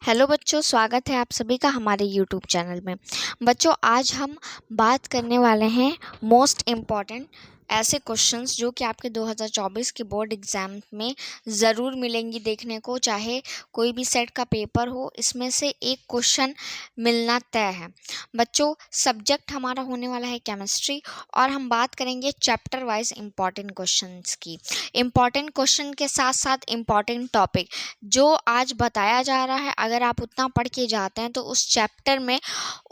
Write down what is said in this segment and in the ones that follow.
Hello बच्चों, स्वागत है आप सभी का हमारे यूट्यूब चैनल में। बच्चों, आज हम बात करने वाले हैं मोस्ट इम्पॉर्टेंट ऐसे क्वेश्चंस जो कि आपके 2024 के बोर्ड एग्ज़ाम में ज़रूर मिलेंगी देखने को। चाहे कोई भी सेट का पेपर हो, इसमें से एक क्वेश्चन मिलना तय है। बच्चों, सब्जेक्ट हमारा होने वाला है केमिस्ट्री और हम बात करेंगे चैप्टर वाइज इम्पॉर्टेंट क्वेश्चंस की। इम्पॉर्टेंट क्वेश्चन के साथ साथ इम्पॉर्टेंट टॉपिक जो आज बताया जा रहा है, अगर आप उतना पढ़ के जाते हैं तो उस चैप्टर में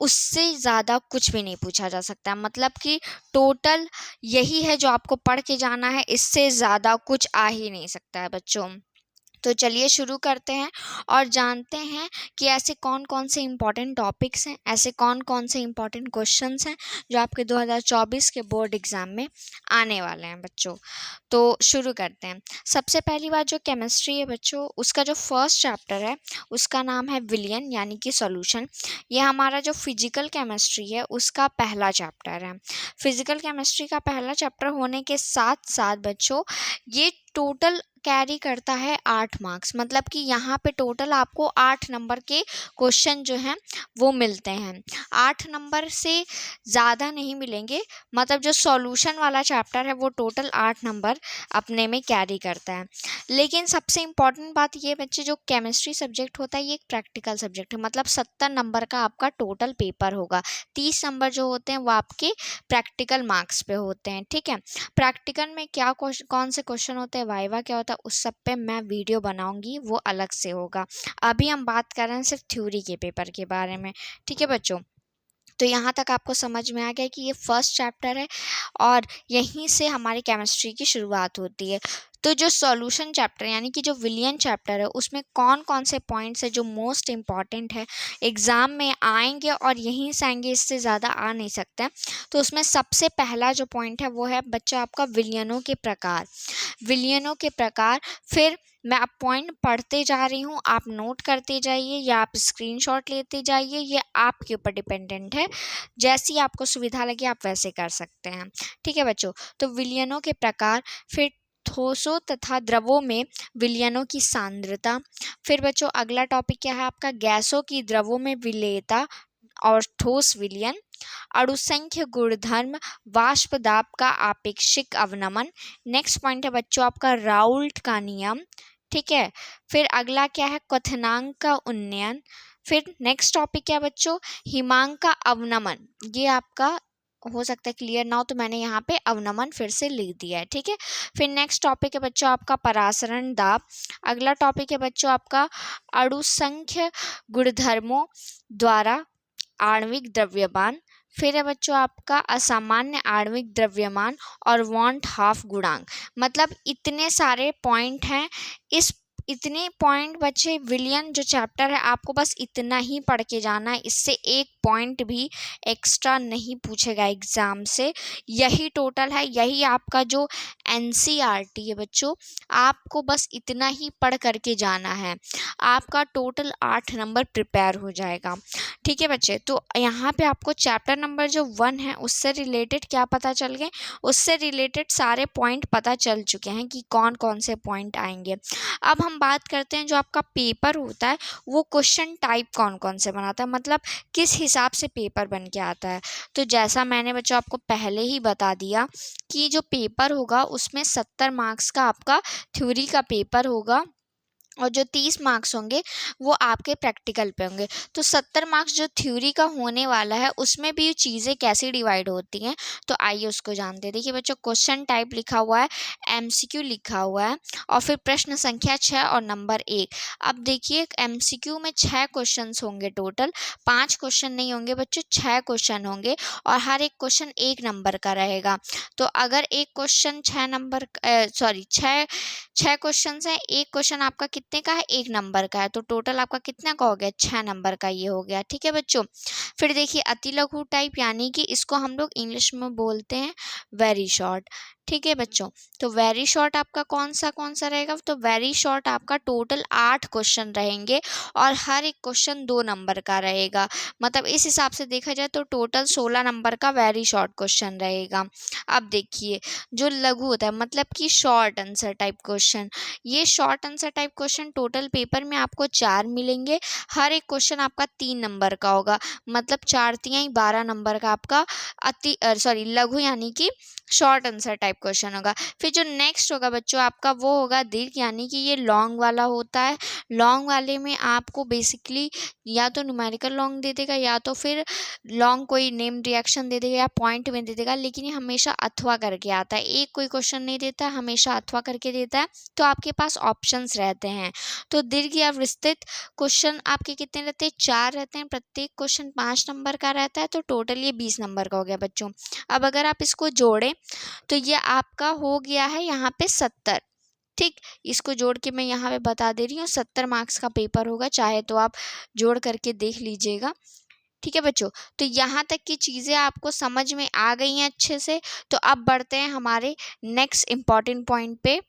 उससे ज़्यादा कुछ भी नहीं पूछा जा सकता। मतलब कि टोटल यही है जो आपको पढ़ के जाना है, इससे ज़्यादा कुछ आ ही नहीं सकता है बच्चों। तो चलिए शुरू करते हैं और जानते हैं कि ऐसे कौन कौन से इम्पॉर्टेंट टॉपिक्स हैं, ऐसे कौन कौन से इम्पॉर्टेंट क्वेश्चंस हैं जो आपके 2024 के बोर्ड एग्ज़ाम में आने वाले हैं बच्चों। तो शुरू करते हैं। सबसे पहली बात, जो केमिस्ट्री है बच्चों, उसका जो फर्स्ट चैप्टर है उसका नाम है विलियन यानी कि सॉल्यूशन। ये हमारा जो फिजिकल केमिस्ट्री है उसका पहला चैप्टर है। फिजिकल केमिस्ट्री का पहला चैप्टर होने के साथ साथ बच्चों ये टोटल कैरी करता है 8 मार्क्स। मतलब कि यहाँ पे टोटल आपको 8 नंबर के क्वेश्चन जो हैं वो मिलते हैं। 8 नंबर से ज़्यादा नहीं मिलेंगे। मतलब जो सॉल्यूशन वाला चैप्टर है वो टोटल 8 नंबर अपने में कैरी करता है। लेकिन सबसे इम्पॉर्टेंट बात ये बच्चे, जो केमिस्ट्री सब्जेक्ट होता है ये एक प्रैक्टिकल सब्जेक्ट है। मतलब 70 नंबर का आपका टोटल पेपर होगा। 30 नंबर जो होते हैं वो आपके प्रैक्टिकल मार्क्स पे होते हैं। ठीक है, प्रैक्टिकल में क्या कौन से क्वेश्चन होते हैं, वाइवा क्या होता है, उस सब पे मैं वीडियो बनाऊंगी, वो अलग से होगा। अभी हम बात कर रहे हैं सिर्फ थ्योरी के पेपर के बारे में। ठीक है बच्चों, तो यहाँ तक आपको समझ में आ गया कि ये फर्स्ट चैप्टर है और यहीं से हमारी केमिस्ट्री की शुरुआत होती है। तो जो सॉल्यूशन चैप्टर यानी कि जो विलियन चैप्टर है उसमें कौन कौन से पॉइंट्स है जो मोस्ट इम्पॉर्टेंट है, एग्ज़ाम में आएंगे और यहीं से आएंगे, इससे ज़्यादा आ नहीं सकते हैं। तो उसमें सबसे पहला जो पॉइंट है वो है बच्चा आपका विलियनों के प्रकार। विलियनों के प्रकार, फिर मैं अब पॉइंट पढ़ते जा रही हूँ, आप नोट करते जाइए या आप स्क्रीनशॉट लेते जाइए, ये आपके ऊपर डिपेंडेंट है। जैसी आपको सुविधा लगे आप वैसे कर सकते हैं। ठीक है बच्चों, तो विलियनों के प्रकार, फिर ठोसों तथा द्रवों में विलियनों की सांद्रता। फिर बच्चों अगला टॉपिक क्या है आपका, गैसों की द्रवों में विलेयता और ठोस विलयन। अणुसंख्य गुणधर्म, वाष्प दाब का आपेक्षिक अवनमन। नेक्स्ट पॉइंट है बच्चों आपका राउल्ट का नियम। ठीक है, फिर अगला क्या है, क्वथनांक का उन्नयन। फिर नेक्स्ट टॉपिक क्या है बच्चों, हिमांक का अवनमन। ये आपका हो सकता है क्लियर ना हो, तो मैंने यहाँ पे अवनमन फिर से लिख दिया है। ठीक है, फिर नेक्स्ट टॉपिक है बच्चों आपका परासरण दाब। अगला टॉपिक है बच्चों आपका अणुसंख्य गुणधर्मों द्वारा आणविक द्रव्यमान। फिर है बच्चों आपका असामान्य आणविक द्रव्यमान और वॉन्ट हाफ गुणांक। मतलब इतने सारे पॉइंट हैं। इतने पॉइंट बच्चे, विलियन जो चैप्टर है आपको बस इतना ही पढ़ के जाना है, इससे एक पॉइंट भी एक्स्ट्रा नहीं पूछेगा एग्ज़ाम से। यही टोटल है, यही आपका जो एनसीईआरटी है बच्चों, आपको बस इतना ही पढ़ करके जाना है, आपका टोटल 8 नंबर प्रिपेयर हो जाएगा। ठीक है बच्चे, तो यहाँ पे आपको चैप्टर नंबर जो 1 है उससे रिलेटेड क्या पता चल गए, उससे रिलेटेड सारे पॉइंट पता चल चुके हैं कि कौन कौन से पॉइंट आएंगे। अब हम बात करते हैं जो आपका पेपर होता है वो क्वेश्चन टाइप कौन कौन से बनाता है, मतलब किस हिसाब से पेपर बन के आता है। तो जैसा मैंने बच्चों आपको पहले ही बता दिया कि जो पेपर होगा उसमें 70 मार्क्स का आपका थ्योरी का पेपर होगा और जो 30 मार्क्स होंगे वो आपके प्रैक्टिकल पे होंगे। तो 70 मार्क्स जो थ्योरी का होने वाला है उसमें भी चीज़ें कैसे डिवाइड होती हैं, तो आइए उसको जानते हैं। देखिए बच्चों, क्वेश्चन टाइप लिखा हुआ है, एमसीक्यू लिखा हुआ है और फिर प्रश्न संख्या 6 और नंबर 1। अब देखिए एमसीक्यू में 6 क्वेश्चन होंगे टोटल, 5 क्वेश्चन नहीं होंगे बच्चों, 6 क्वेश्चन होंगे और हर एक क्वेश्चन 1 नंबर का रहेगा। तो अगर एक क्वेश्चन 6 नंबर, सॉरी 6 क्वेश्चन हैं, एक क्वेश्चन आपका कितने का है, 1 नंबर का है, तो टोटल आपका कितना का हो गया, 6 नंबर का ये हो गया। ठीक है बच्चों, फिर देखिए अति लघु टाइप यानी कि इसको हम लोग इंग्लिश में बोलते हैं वेरी शॉर्ट। ठीक है बच्चों, तो वेरी शॉर्ट आपका कौन सा रहेगा, तो वेरी शॉर्ट आपका टोटल 8 क्वेश्चन रहेंगे और हर एक क्वेश्चन 2 नंबर का रहेगा। मतलब इस हिसाब से देखा जाए तो टोटल 16 नंबर का वेरी शॉर्ट क्वेश्चन रहेगा। अब देखिए जो लघु होता है मतलब कि शॉर्ट आंसर टाइप क्वेश्चन, ये short answer type question total paper में आपको 4 मिलेंगे। हर एक क्वेश्चन आपका 3 नंबर का होगा, मतलब 4 तिहाई 12 नंबर का आपका लघु यानी कि शॉर्ट आंसर टाइप क्वेश्चन होगा। फिर जो नेक्स्ट होगा बच्चों आपका वो होगा दीर्घ, यानी कि ये लॉन्ग वाला होता है। लॉन्ग वाले में आपको बेसिकली या तो न्यूमेरिकल लॉन्ग दे देगा या तो फिर लॉन्ग कोई नेम रिएक्शन दे देगा या पॉइंट में दे देगा, लेकिन ये हमेशा अथवा करके आता है, एक कोई क्वेश्चन नहीं देता, हमेशा अथवा करके देता है। तो आपके पास ऑप्शंस रहते हैं। तो दीर्घ या विस्तृत क्वेश्चन आपके कितने रहते हैं, 4 रहते हैं, प्रत्येक क्वेश्चन 5 नंबर का रहता है, तो टोटल ये 20 नंबर का हो गया बच्चों। अब अगर आप इसको जोड़ें तो ये आपका हो गया है यहाँ पे 70। ठीक, इसको जोड़ के मैं यहाँ पे बता दे रही हूँ 70 मार्क्स का पेपर होगा, चाहे तो आप जोड़ करके देख लीजिएगा। ठीक है बच्चों, तो यहाँ तक की चीज़ें आपको समझ में आ गई हैं अच्छे से। तो अब बढ़ते हैं हमारे नेक्स्ट इम्पॉर्टेंट पॉइंट पे।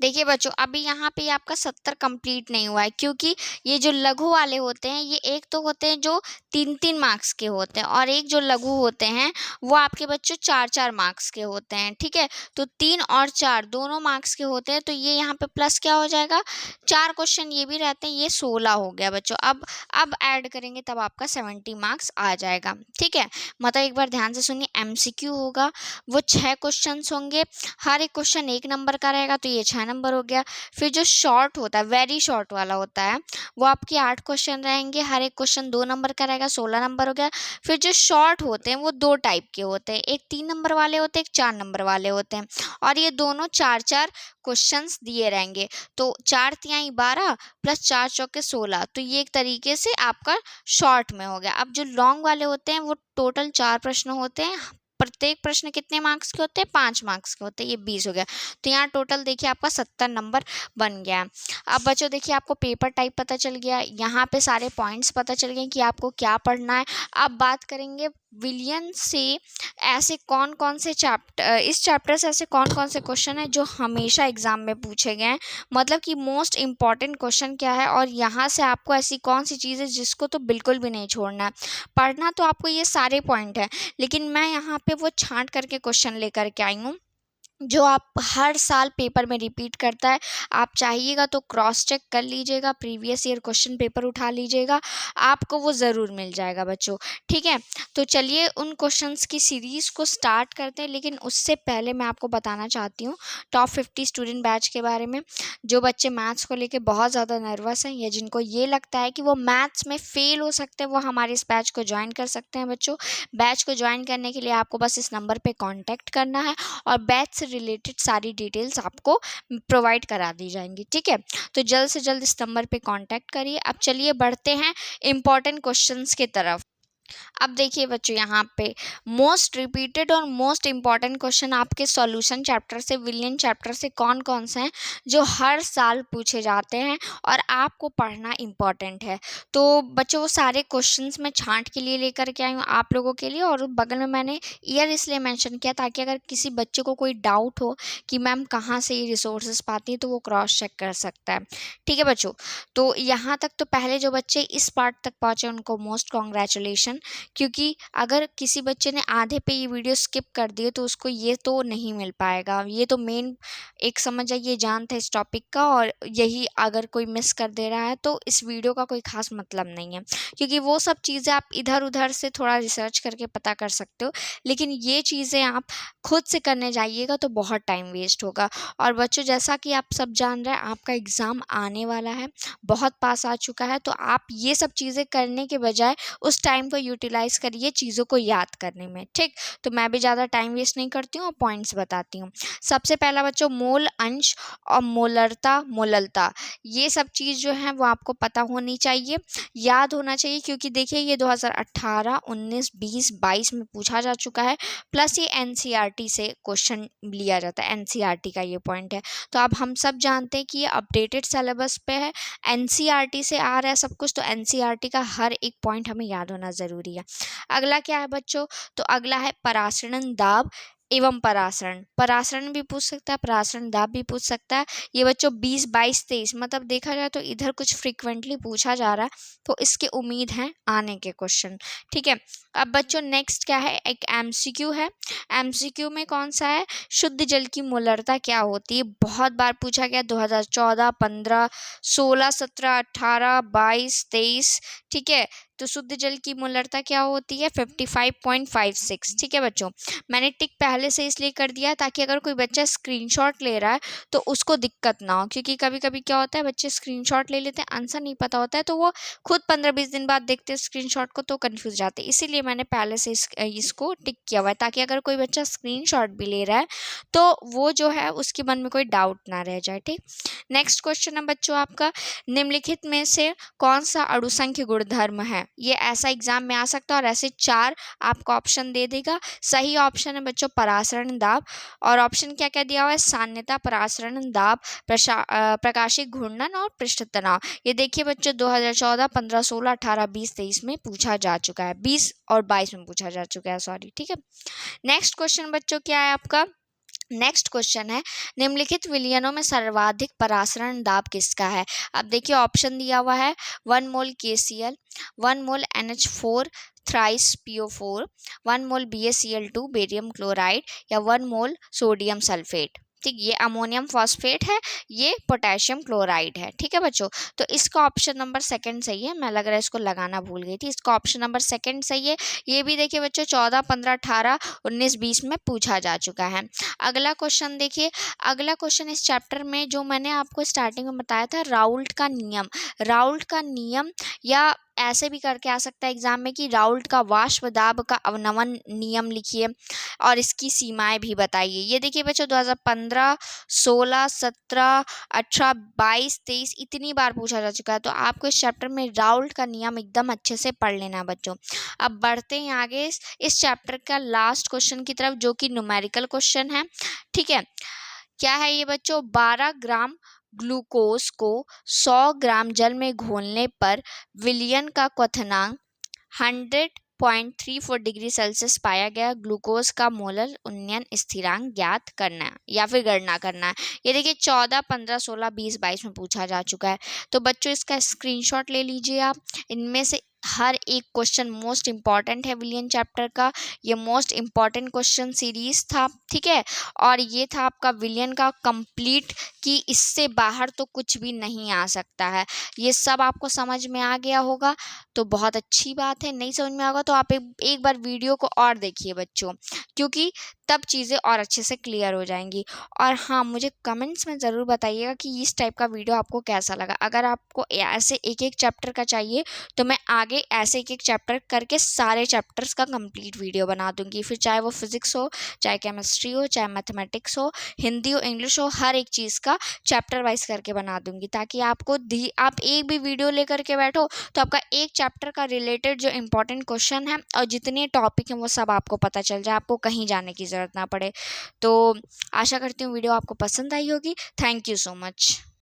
देखिए बच्चों अभी यहाँ पे आपका 70 कंप्लीट नहीं हुआ है, क्योंकि ये जो लघु वाले होते हैं ये एक तो होते हैं जो 3-3 मार्क्स के होते हैं और एक जो लघु होते हैं वो आपके बच्चों 4-4 मार्क्स के होते हैं। ठीक है, तो 3 और 4 दोनों मार्क्स के होते हैं, तो ये यहाँ पे प्लस क्या हो जाएगा, 4 क्वेश्चन ये भी रहते हैं, ये 16 हो गया बच्चों। अब ऐड करेंगे तब आपका 70 मार्क्स आ जाएगा। ठीक है, मतलब एक बार ध्यान से सुनिए, MCQ होगा वो 6 क्वेश्चन होंगे, हर एक क्वेश्चन 1 नंबर का रहेगा, तो ये 6 नंबर हो गया। फिर जो शॉर्ट होता है वेरी शॉर्ट वाला होता है वो आपके 8 क्वेश्चन रहेंगे, हर एक क्वेश्चन 2 नंबर का रहेगा, 16 नंबर हो गया। फिर जो शॉर्ट होते हैं वो 2 टाइप के होते हैं, एक 3 नंबर वाले होते हैं, एक 4 नंबर वाले होते हैं, और ये दोनों 4-4 क्वेश्चंस दिए रहेंगे। तो 4 तिहाई 12 प्लस 4 चौके 16, तो ये एक तरीके से आपका शॉर्ट में हो गया। अब जो लॉन्ग वाले होते हैं वो टोटल 4 प्रश्न होते हैं, प्रत्येक प्रश्न कितने मार्क्स के होते हैं, 5 मार्क्स के होते हैं, ये 20 हो गया। तो यहाँ टोटल देखिए आपका 70 नंबर बन गया है। अब बच्चों देखिए आपको पेपर टाइप पता चल गया, यहाँ पे सारे पॉइंट्स पता चल गए कि आपको क्या पढ़ना है। अब बात करेंगे विलियन से ऐसे कौन कौन से इस चैप्टर से ऐसे कौन कौन से क्वेश्चन है जो हमेशा एग्जाम में पूछे गए हैं, मतलब कि मोस्ट इम्पॉर्टेंट क्वेश्चन क्या है, और यहाँ से आपको ऐसी कौन सी चीज़ है जिसको तो बिल्कुल भी नहीं छोड़ना है। पढ़ना तो आपको ये सारे पॉइंट है, लेकिन मैं यहाँ पे वो छांट करके क्वेश्चन लेकर के आई हूँ जो आप हर साल पेपर में रिपीट करता है। आप चाहिएगा तो क्रॉस चेक कर लीजिएगा, प्रीवियस ईयर क्वेश्चन पेपर उठा लीजिएगा, आपको वो ज़रूर मिल जाएगा बच्चों। ठीक है, तो चलिए उन क्वेश्चंस की सीरीज़ को स्टार्ट करते हैं, लेकिन उससे पहले मैं आपको बताना चाहती हूँ टॉप 50 स्टूडेंट बैच के बारे में। जो बच्चे मैथ्स को लेके बहुत ज़्यादा नर्वस हैं या जिनको ये लगता है कि वो मैथ्स में फ़ेल हो सकते हैं, वो हमारे इस बैच को ज्वाइन कर सकते हैं बच्चों। बैच को ज्वाइन करने के लिए आपको बस इस नंबर पर कॉन्टैक्ट करना है और बैच से रिलेटेड सारी डिटेल्स आपको प्रोवाइड करा दी जाएंगी। ठीक है, तो जल्द से जल्द इस नंबर पे कांटेक्ट करिए। अब चलिए बढ़ते हैं इम्पॉर्टेंट क्वेश्चंस की तरफ। अब देखिए बच्चों यहाँ पे मोस्ट रिपीटेड और मोस्ट इम्पॉर्टेंट क्वेश्चन आपके सॉल्यूशन चैप्टर से, विलियन चैप्टर से कौन कौन से हैं जो हर साल पूछे जाते हैं और आपको पढ़ना इम्पॉर्टेंट है। तो बच्चों वो सारे क्वेश्चंस मैं छांट के लिए लेकर के आई हूँ आप लोगों के लिए, और बगल में मैंने ईयर इसलिए मेंशन किया ताकि अगर किसी बच्चे को कोई डाउट हो कि मैम कहाँ से ये रिसोर्सेज पाती है तो वो क्रॉस चेक कर सकता है। ठीक है बच्चों, तो यहाँ तक तो पहले जो बच्चे इस पार्ट तक पहुँचे उनको मोस्ट कॉन्ग्रेचुलेशन, क्योंकि अगर किसी बच्चे ने आधे पे ये वीडियो स्किप कर दिए तो उसको ये तो नहीं मिल पाएगा। ये तो मेन एक समझ जाइए जान था इस टॉपिक का, और यही अगर कोई मिस कर दे रहा है तो इस वीडियो का कोई खास मतलब नहीं है, क्योंकि वो सब चीज़ें आप इधर उधर से थोड़ा रिसर्च करके पता कर सकते हो, लेकिन ये चीज़ें आप खुद से करने जाइएगा तो बहुत टाइम वेस्ट होगा। और बच्चों जैसा कि आप सब जान रहे हैं आपका एग्ज़ाम आने वाला है, बहुत पास आ चुका है, तो आप ये सब चीज़ें करने के बजाय उस टाइम को यूटिलाइज़ करिए चीज़ों को याद करने में। ठीक, तो मैं भी ज़्यादा टाइम वेस्ट नहीं करती हूँ और पॉइंट्स बताती हूँ। सबसे पहला बच्चों मोल, अंश और मोलरता, मोललता, ये सब चीज़ जो है वो आपको पता होनी चाहिए, याद होना चाहिए, क्योंकि देखिए ये 2018, 19, 20, 22 में पूछा जा चुका है, प्लस ये NCERT से क्वेश्चन लिया जाता है, NCERT का ये पॉइंट है। तो अब हम सब जानते हैं कि ये अपडेटेड सिलेबस पे है, NCERT से आ रहा है सब कुछ, तो NCERT का हर एक पॉइंट हमें याद होना ज़रूरी है। अगला क्या है बच्चों, तो अगला है परासरण दाब, एवं परासरण, परासरण भी पूछ सकता है, परासरण दाब भी पूछ सकता है। ये बच्चों 20, 22, 23 मतलब देखा जाए तो इधर कुछ फ्रीक्वेंटली पूछा जा रहा है, तो इसकी उम्मीद है आने के क्वेश्चन। ठीक है, अब बच्चों नेक्स्ट क्या है, एक एमसीक्यू है। एमसीक्यू में कौन सा है, शुद्ध जल की मोलरता क्या होती है, बहुत बार पूछा गया, 2014, 15, 16, 17, 18, 22, 23। ठीक है, तो शुद्ध जल की मोलरता क्या होती है, 55.56। ठीक है बच्चों, मैंने टिक पहले से इसलिए कर दिया ताकि अगर कोई बच्चा स्क्रीनशॉट ले रहा है तो उसको दिक्कत ना हो, क्योंकि कभी कभी क्या होता है बच्चे स्क्रीनशॉट ले लेते हैं, आंसर नहीं पता होता है, तो वो खुद 15-20 दिन बाद देखते हैं स्क्रीनशॉट को तो कंफ्यूज जाते हैं। इसीलिए मैंने पहले से इसको टिक किया हुआ है, ताकि अगर कोई बच्चा स्क्रीनशॉट भी ले रहा है तो वो जो है उसके मन में कोई डाउट ना रह जाए। ठीक, नेक्स्ट क्वेश्चन है बच्चों आपका, निम्नलिखित में से कौन सा अणुसंख्य गुणधर्म है। ये ऐसा एग्जाम में आ सकता है और ऐसे 4 आपको ऑप्शन दे देगा। सही ऑप्शन है बच्चों परासरण दाब, और ऑप्शन क्या क्या दिया हुआ है, सान्यता, परासरण दाब, प्रकाशिक घूर्णन और पृष्ठ तनाव। ये देखिए बच्चों 2014, 15, 16, 18, 20, 23 में पूछा जा चुका है, 20 और 22 में पूछा जा चुका है, सॉरी। ठीक है, नेक्स्ट क्वेश्चन बच्चों क्या है आपका, नेक्स्ट क्वेश्चन है, निम्नलिखित विलयनों में सर्वाधिक परासरण दाब किसका है। अब देखिए ऑप्शन दिया हुआ है 1 मोल KCl, 1 मोल NH4 थ्राइस PO4, 1 मोल BaCl2 बेरियम क्लोराइड, या 1 मोल सोडियम सल्फेट। ठीक, ये अमोनियम फॉस्फेट है, ये पोटेशियम क्लोराइड है। ठीक है बच्चों, तो इसका ऑप्शन नंबर सेकंड सही है, मैं लग रहा है इसको लगाना भूल गई थी, इसका ऑप्शन नंबर सेकंड सही है। ये भी देखिए बच्चों 14, 15, 18, 19, 20 में पूछा जा चुका है। अगला क्वेश्चन देखिए, अगला क्वेश्चन इस चैप्टर में जो मैंने आपको स्टार्टिंग में बताया था, राउल्ट का नियम, राउल्ट का नियम, या ऐसे भी करके आ सकता है एग्जाम में कि राउल्ट का वाष्प दाब का अवनमन नियम लिखिए और इसकी सीमाएं भी बताइए। ये देखिए बच्चों 2015, 16, 17, 18, 22, 23 इतनी बार पूछा जा चुका है, तो आपको इस चैप्टर में राउल्ट का नियम एकदम अच्छे से पढ़ लेना बच्चों। अब बढ़ते हैं आगे इस चैप्टर का लास्ट क्वेश्चन की तरफ, जो कि न्यूमेरिकल क्वेश्चन है। ठीक है, क्या है ये बच्चों, 12 ग्राम ग्लूकोज को 100 ग्राम जल में घोलने पर विलयन का क्वथनांक 100.34 डिग्री सेल्सियस पाया गया। ग्लूकोज का मोलर उन्नयन स्थिरांक ज्ञात करना है या फिर गणना करना है। ये देखिए 14, 15, 16, 20, 22 में पूछा जा चुका है, तो बच्चों इसका स्क्रीनशॉट ले लीजिए आप। इनमें से हर एक क्वेश्चन मोस्ट इंपॉर्टेंट है विलियन चैप्टर का, ये मोस्ट इंपॉर्टेंट क्वेश्चन सीरीज था। ठीक है, और ये था आपका विलियन का कंप्लीट, कि इससे बाहर तो कुछ भी नहीं आ सकता है। ये सब आपको समझ में आ गया होगा तो बहुत अच्छी बात है, नहीं समझ में आएगा तो आप एक बार वीडियो को और देखिए बच्चों, क्योंकि तब चीज़ें और अच्छे से क्लियर हो जाएंगी। और हाँ, मुझे कमेंट्स में ज़रूर बताइएगा कि इस टाइप का वीडियो आपको कैसा लगा। अगर आपको ऐसे एक एक चैप्टर का चाहिए तो मैं आगे ऐसे एक एक चैप्टर करके सारे चैप्टर्स का कंप्लीट वीडियो बना दूंगी, फिर चाहे वो फिजिक्स हो, चाहे केमिस्ट्री हो, चाहे मैथमेटिक्स हो, हिंदी हो, इंग्लिश हो, हर एक चीज़ का चैप्टर वाइज करके बना दूंगी, ताकि आपको आप एक भी वीडियो लेकर के बैठो तो आपका एक चैप्टर का रिलेटेड जो इंपॉर्टेंट क्वेश्चन है और जितने टॉपिक हैं वो सब आपको पता चल जाए, आपको कहीं जाने की ज़रूरत ना पड़े। तो आशा करती हूँ वीडियो आपको पसंद आई होगी। Thank you so much.